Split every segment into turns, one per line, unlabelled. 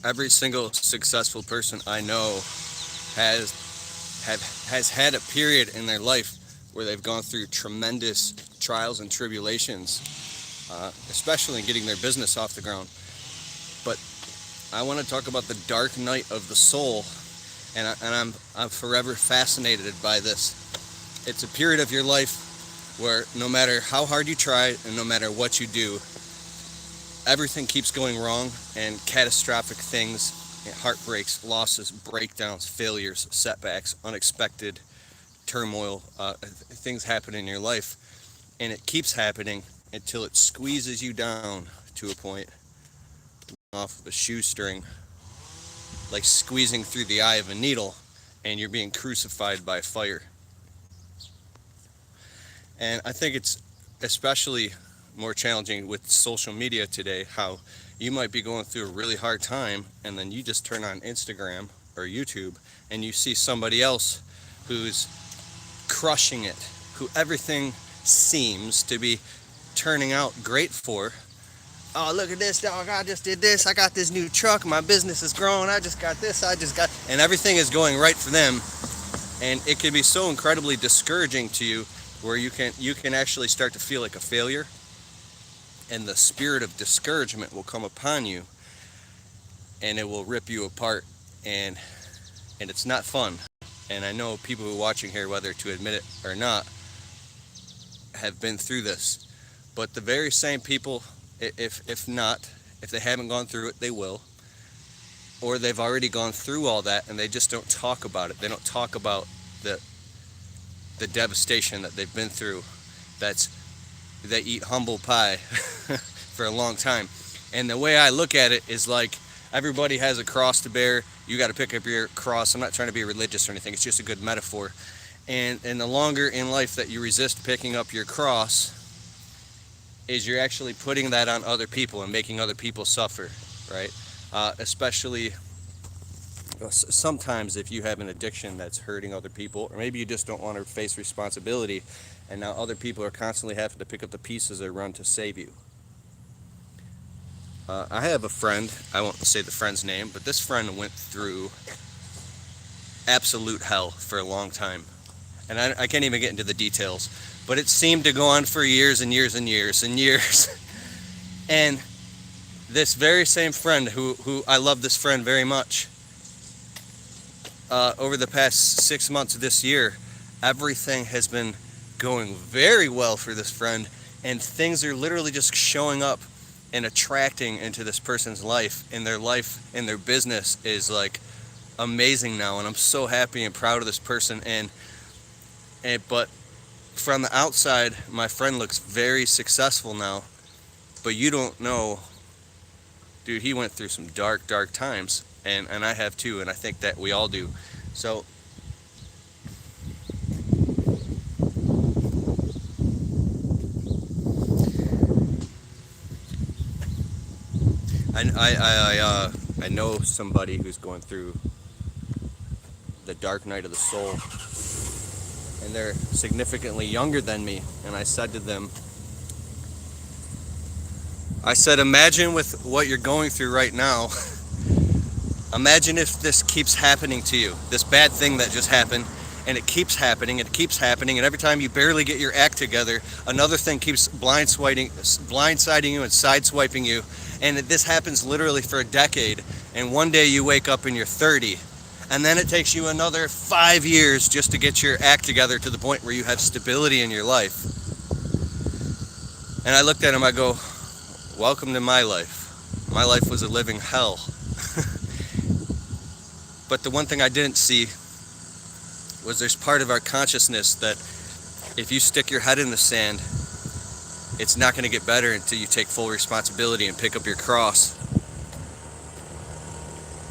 Every single successful person I know has has had a period in their life where they've gone through tremendous trials and tribulations, especially in getting their business off the ground. But I want to talk about the dark night of the soul, and I'm forever fascinated by this. It's a period of your life where no matter how hard you try and no matter what you do, everything keeps going wrong, and catastrophic things, heartbreaks, losses, breakdowns, failures, setbacks, unexpected turmoil, things happen in your life, and it keeps happening until it squeezes you down to a point off of a shoestring, like squeezing through the eye of a needle, and you're being crucified by fire. And I think it's especially more challenging with social media today, how you might be going through a really hard time and then you just turn on Instagram or YouTube and you see somebody else who's crushing it, who everything seems to be turning out great for. Oh, look at this, dog, I just did this, I got this new truck, my business is growing, I just got this, and everything is going right for them. And it can be so incredibly discouraging to you, where you can actually start to feel like a failure, and the spirit of discouragement will come upon you, and it will rip you apart, and it's not fun. And I know people who are watching here, whether to admit it or not, have been through this. But the very same people, if they haven't gone through it, they will, or they've already gone through all that and they just don't talk about it. They don't talk about the devastation that they've been through. They eat humble pie for a long time. And the way I look at it is like, everybody has a cross to bear. You got to pick up your cross. I'm not trying to be religious or anything. It's just a good metaphor. And the longer in life that you resist picking up your cross, is you're actually putting that on other people and making other people suffer, right? Especially sometimes if you have an addiction that's hurting other people, or maybe you just don't want to face responsibility, and now other people are constantly having to pick up the pieces they run to save you. I have a friend, I won't say the friend's name, but this friend went through absolute hell for a long time. And I can't even get into the details, but it seemed to go on for years and years and years and years. And this very same friend, who I love this friend very much, over the past 6 months of this year, everything has been going very well for this friend, and things are literally just showing up and attracting into this person's life, and their business is like amazing now, and I'm so happy and proud of this person. But from the outside, my friend looks very successful now, but you don't know, dude, he went through some dark times, and I have too, and I think that we all do. So I know somebody who's going through the dark night of the soul, and they're significantly younger than me, and I said to them, imagine with what you're going through right now, imagine if this keeps happening to you, this bad thing that just happened, and it keeps happening, and it keeps happening, and every time you barely get your act together, another thing keeps blindsiding you and sideswiping you, and this happens literally for a decade, and one day you wake up and you're 30, and then it takes you another 5 years just to get your act together to the point where you have stability in your life. And I looked at him, I go, welcome to my life. My life was a living hell. But the one thing I didn't see was there's part of our consciousness that if you stick your head in the sand, it's not going to get better until you take full responsibility and pick up your cross.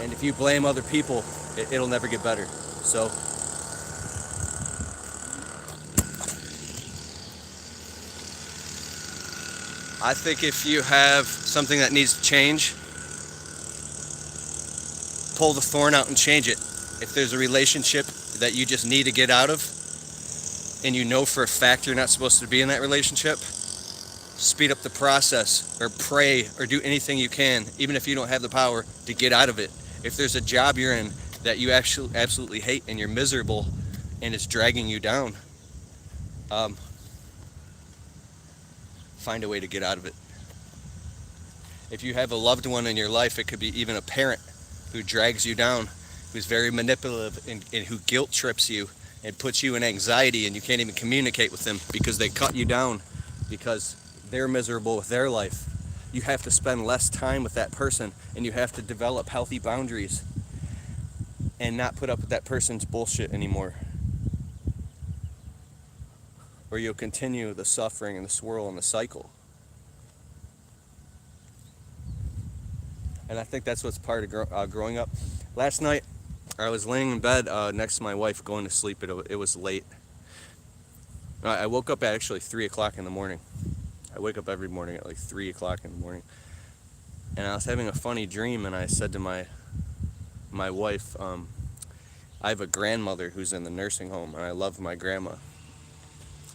And if you blame other people, it'll never get better. So I think if you have something that needs to change, pull the thorn out and change it. If there's a relationship that you just need to get out of, and you know for a fact you're not supposed to be in that relationship, speed up the process or pray or do anything you can, even if you don't have the power, to get out of it. If there's a job you're in that you actually absolutely hate and you're miserable and it's dragging you down, um, find a way to get out of it. If you have a loved one in your life, it could be even a parent who drags you down, who's very manipulative and who guilt trips you and puts you in anxiety, and you can't even communicate with them because they cut you down because they're miserable with their life. You have to spend less time with that person, and you have to develop healthy boundaries and not put up with that person's bullshit anymore, or you'll continue the suffering and the swirl and the cycle. And I think that's what's part of growing up. Last night, I was laying in bed next to my wife, going to sleep. It was late. I woke up at actually 3 o'clock in the morning. I wake up every morning at like 3 o'clock in the morning. And I was having a funny dream, and I said to my wife, I have a grandmother who's in the nursing home, and I love my grandma.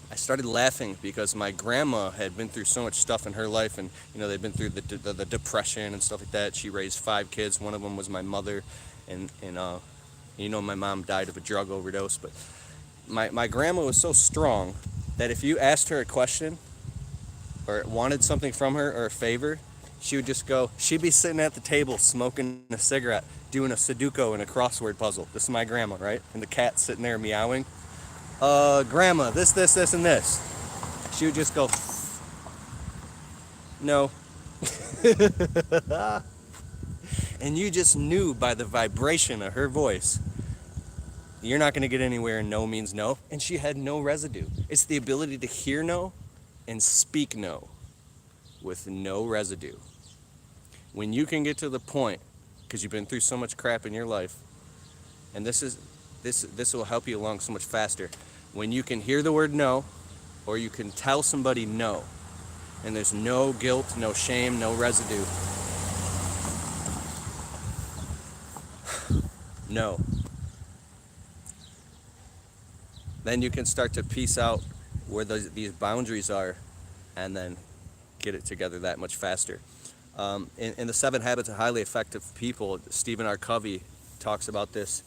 I started laughing because my grandma had been through so much stuff in her life, and they'd been through the depression and stuff like that. She raised 5 kids. One of them was my mother, and my mom died of a drug overdose. But my grandma was so strong that if you asked her a question or wanted something from her or a favor, she would just go. She'd be sitting at the table smoking a cigarette, doing a Sudoku and a crossword puzzle. This is my grandma, right? And the cat's sitting there meowing. Grandma, this, and this. She would just go, no. And you just knew by the vibration of her voice, you're not going to get anywhere, and no means no. And she had no residue. It's the ability to hear no and speak no with no residue. When you can get to the point, because you've been through so much crap in your life, and this will help you along so much faster. When you can hear the word no, or you can tell somebody no, and there's no guilt, no shame, no residue. No. Then you can start to piece out where these boundaries are, and then get it together that much faster. In the 7 Habits of Highly Effective People, Stephen R. Covey talks about this.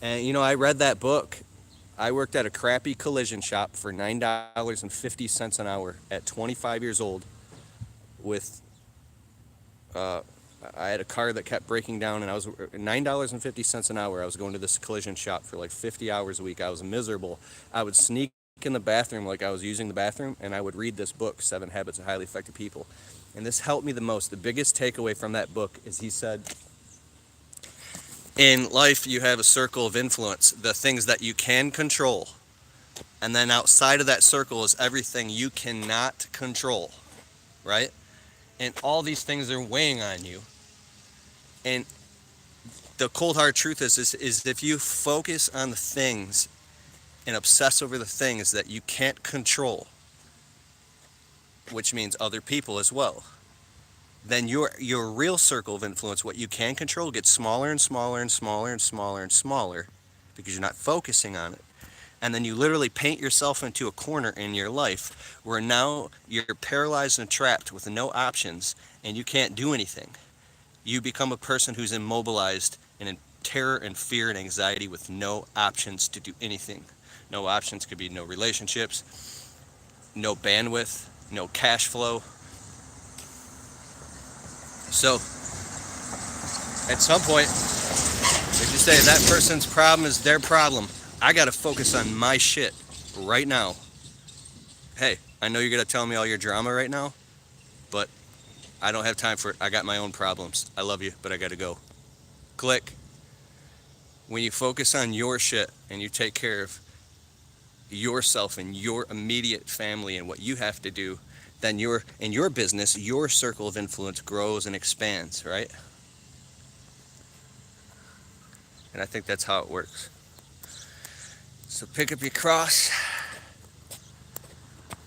And I read that book. I worked at a crappy collision shop for $9.50 an hour at 25 years old. I had a car that kept breaking down, and I was $9.50 an hour. I was going to this collision shop for like 50 hours a week. I was miserable. I would sneak in the bathroom like I was using the bathroom, and I would read this book, 7 Habits of Highly Effective People. And this helped me the most. The biggest takeaway from that book is he said, in life, you have a circle of influence, the things that you can control. And then outside of that circle is everything you cannot control, right? And all these things are weighing on you. And the cold hard truth is if you focus on the things and obsess over the things that you can't control, which means other people as well, then your real circle of influence, what you can control, gets smaller and smaller and smaller and smaller and smaller because you're not focusing on it. And then you literally paint yourself into a corner in your life where now you're paralyzed and trapped with no options, and you can't do anything. You become a person who's immobilized and in terror and fear and anxiety with no options to do anything. No options could be no relationships, no bandwidth, no cash flow. So, at some point, if you say that person's problem is their problem, I gotta focus on my shit right now. Hey, I know you're gonna tell me all your drama right now, but I don't have time for it. I got my own problems. I love you, but I gotta go. Click. When you focus on your shit and you take care of yourself and your immediate family and what you have to do, then in your business, your circle of influence grows and expands, right? And I think that's how it works. So pick up your cross,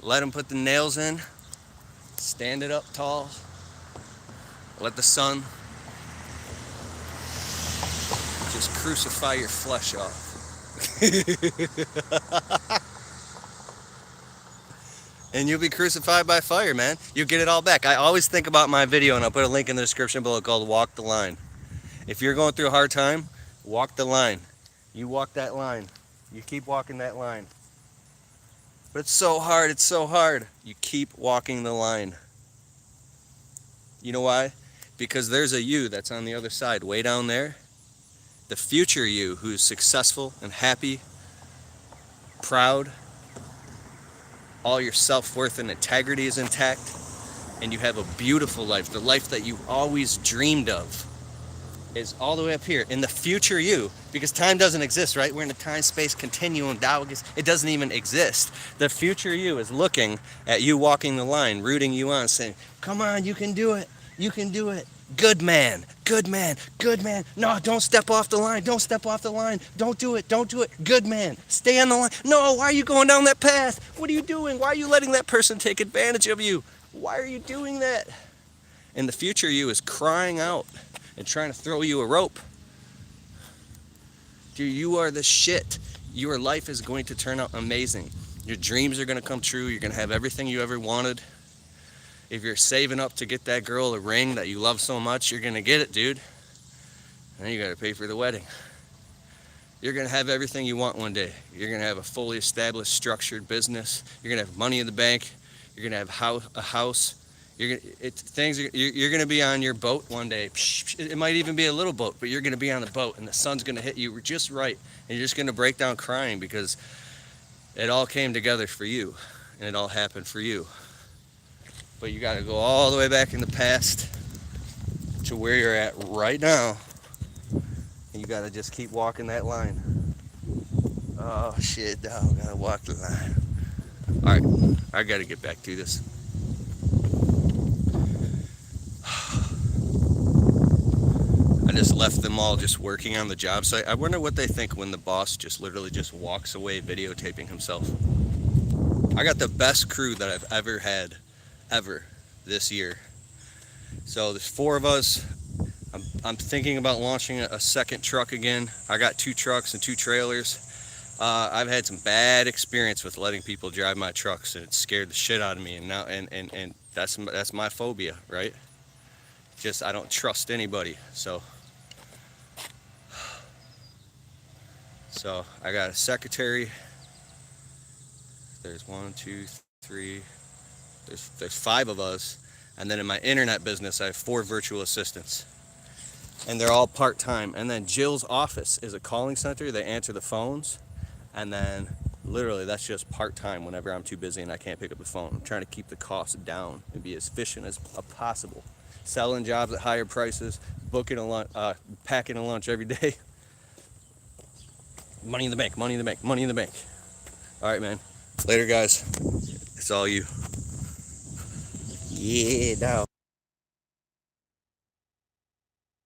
let them put the nails in, stand it up tall, let the sun just crucify your flesh off. and you'll be crucified by fire, man. You'll get it all back. I always think about my video, and I'll put a link in the description below called Walk the Line. If you're going through a hard time, walk the line. You walk that line. You keep walking that line. But it's so hard, it's so hard. You keep walking the line. You know why? Because there's a you that's on the other side, way down there. The future you who's successful and happy, proud, all your self-worth and integrity is intact, and you have a beautiful life, the life that you always dreamed of, is all the way up here in the future you, because time doesn't exist, right? We're in a time-space continuum. It doesn't even exist. The future you is looking at you walking the line, rooting you on, saying, come on, you can do it. You can do it. Good man, good man, good man. No, don't step off the line. Don't step off the line. Don't do it. Don't do it. Good man. Stay on the line. No, why are you going down that path? What are you doing? Why are you letting that person take advantage of you? Why are you doing that? And the future you is crying out and trying to throw you a rope. Dude, you are the shit. Your life is going to turn out amazing. Your dreams are going to come true. You're going to have everything you ever wanted. If you're saving up to get that girl a ring that you love so much, you're going to get it, dude. And then you got to pay for the wedding. You're going to have everything you want one day. You're going to have a fully established, structured business. You're going to have money in the bank. You're going to have a house. You're going to be on your boat one day. It might even be a little boat, but you're going to be on the boat, and the sun's going to hit you just right, and you're just going to break down crying because it all came together for you, and it all happened for you. But you got to go all the way back in the past to where you're at right now, and you got to just keep walking that line. Oh shit, dog, gotta walk the line. All right, I got to get back to this. I just left them all just working on the job site. I wonder what they think when the boss just literally just walks away videotaping himself. I got the best crew that I've ever had, ever, this year. So there's 4 of us. I'm thinking about launching a second truck again. I got 2 trucks and 2 trailers. I've had some bad experience with letting people drive my trucks, and it scared the shit out of me. And now, and that's my phobia, right? Just I don't trust anybody. So I got a secretary. There's 1, 2, 3. There's 5 of us, and then in my internet business, I have 4 virtual assistants, and they're all part-time. And then Jill's office is a calling center. They answer the phones, and then literally that's just part-time whenever I'm too busy and I can't pick up the phone. I'm trying to keep the costs down and be as efficient as possible. Selling jobs at higher prices, booking a lunch, packing a lunch every day. Money in the bank, money in the bank, money in the bank. All right, man. Later, guys. It's all you. Yeah, dog.